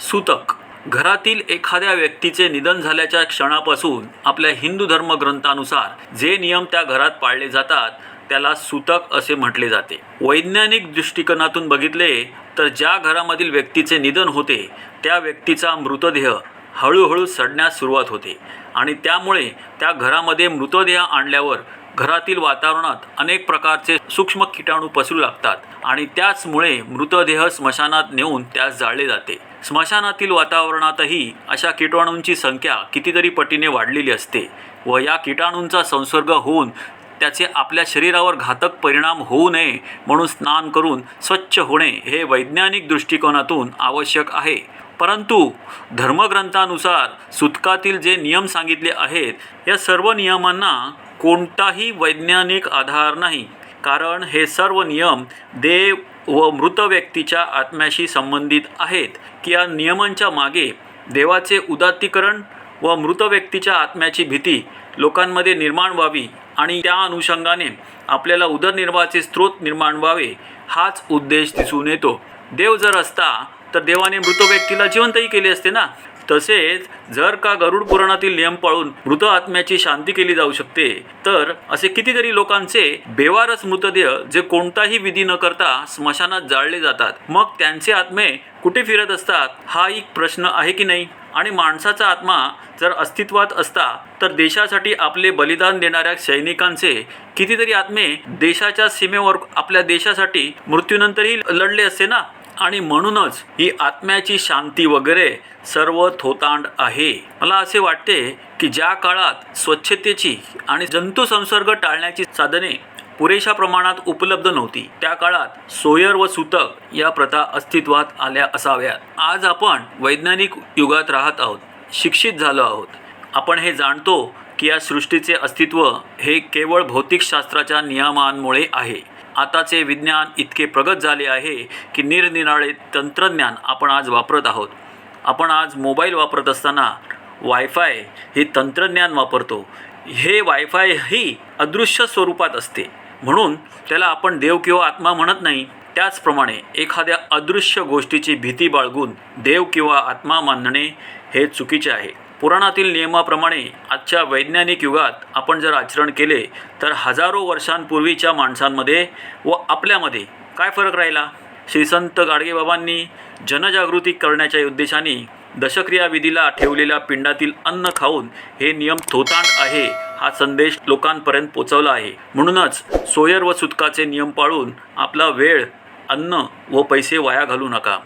सूतक घरातील एखाद्या व्यक्तीचे निधन झाल्याच्या क्षणापासून आपल्या हिंदू धर्मग्रंथानुसार जे नियम त्या घरात पाळले जातात त्याला सूतक असे म्हटले जाते. वैज्ञानिक दृष्टिकोनातून बघितले तर ज्या घरामधील व्यक्तीचे निधन होते त्या व्यक्तीचा मृतदेह हळूहळू सडण्यास सुरुवात होते आणि त्यामुळे त्या घरामध्ये मृतदेह आणल्यावर घरातील वातावरणात अनेक प्रकारचे सूक्ष्म कीटाणू पसरू लागतात आणि त्याचमुळे मृतदेह स्मशानात नेऊन त्यास जाळले जाते. स्मशानातील वातावरणातही अशा कीटाणूंची संख्या कितीतरी पटीने वाढलेली असते व या कीटाणूंचा संसर्ग होऊन त्याचे आपल्या शरीरावर घातक परिणाम होऊ नये म्हणून स्नान करून स्वच्छ होणे हे वैज्ञानिक दृष्टिकोनातून आवश्यक आहे. परंतु धर्मग्रंथानुसार सूतकातील जे नियम सांगितले आहेत या सर्व नियमांना कोणताही वैज्ञानिक आधार नाही, कारण हे सर्व नियम देव व मृत व्यक्तीच्या आत्म्याशी संबंधित आहेत की या नियमांच्या मागे देवाचे उदात्तीकरण व मृत व्यक्तीच्या आत्म्याची भीती लोकांमध्ये निर्माण व्हावी आणि त्या अनुषंगाने आपल्याला उदरनिर्वाहाचे स्रोत निर्माण व्हावे हाच उद्देश दिसून येतो. देव जर असता तर देवाने मृत व्यक्तीला जिवंतही केले असते ना. तसेच जर का गरुड पुराणातील नियम पाळून मृत आत्म्याची शांती केली जाऊ शकते तर असे कितीतरी लोकांचे बेवारस मृतदेह जे कोणताही विधी न करता स्मशानात जाळले जातात, मग त्यांचे आत्मे कुठे फिरत असतात हा एक प्रश्न आहे की नाही. आणि माणसाचा आत्मा जर अस्तित्वात असता तर देशासाठी आपले बलिदान देणाऱ्या सैनिकांचे कितीतरी आत्मे देशाच्या सीमेवर आपल्या देशासाठी मृत्यूनंतरही लढले असते ना. आणि म्हणूनच ही आत्म्याची शांती वगैरे सर्व थोतांड आहे. मला असे वाटते की ज्या काळात स्वच्छतेची आणि जंतू संसर्ग टाळण्याची साधने पुरेशा प्रमाणात उपलब्ध नव्हती त्या काळात सोयर व सूतक या प्रथा अस्तित्वात आल्या असाव्यात. आज आपण वैज्ञानिक युगात राहत आहोत, शिक्षित झालो आहोत. आपण हे जाणतो की या सृष्टीचे अस्तित्व हे केवळ भौतिकशास्त्राच्या नियमांमुळे आहे. आताचे विज्ञान इतके प्रगत झाले आहे की निरनिराळे तंत्रज्ञान आपण आज वापरत आहोत. आपण आज मोबाईल वापरत असताना वायफाय हे तंत्रज्ञान वापरतो. हे वायफाय ही अदृश्य स्वरूपात असते म्हणून त्याला आपण देव किंवा आत्मा म्हणत नाही. त्याचप्रमाणे एखाद्या अदृश्य गोष्टीची भीती बाळगून देव किंवा आत्मा मानणे हे चुकीचे आहे. पुराणातील नियमाप्रमाणे आजच्या वैज्ञानिक युगात आपण जर आचरण केले तर हजारो वर्षांपूर्वीच्या माणसांमध्ये व आपल्यामध्ये काय फरक राहिला. श्री संत गाडगेबाबांनी जनजागृती करण्याच्या उद्देशाने दशक्रिया विधीला ठेवलेल्या पिंडातील अन्न खाऊन हे नियम थोतांड आहे हा संदेश लोकांपर्यंत पोचवला आहे. म्हणूनच सोयर व सूतकाचे नियम पाळून आपला वेळ, अन्न व पैसे वाया घालू नका.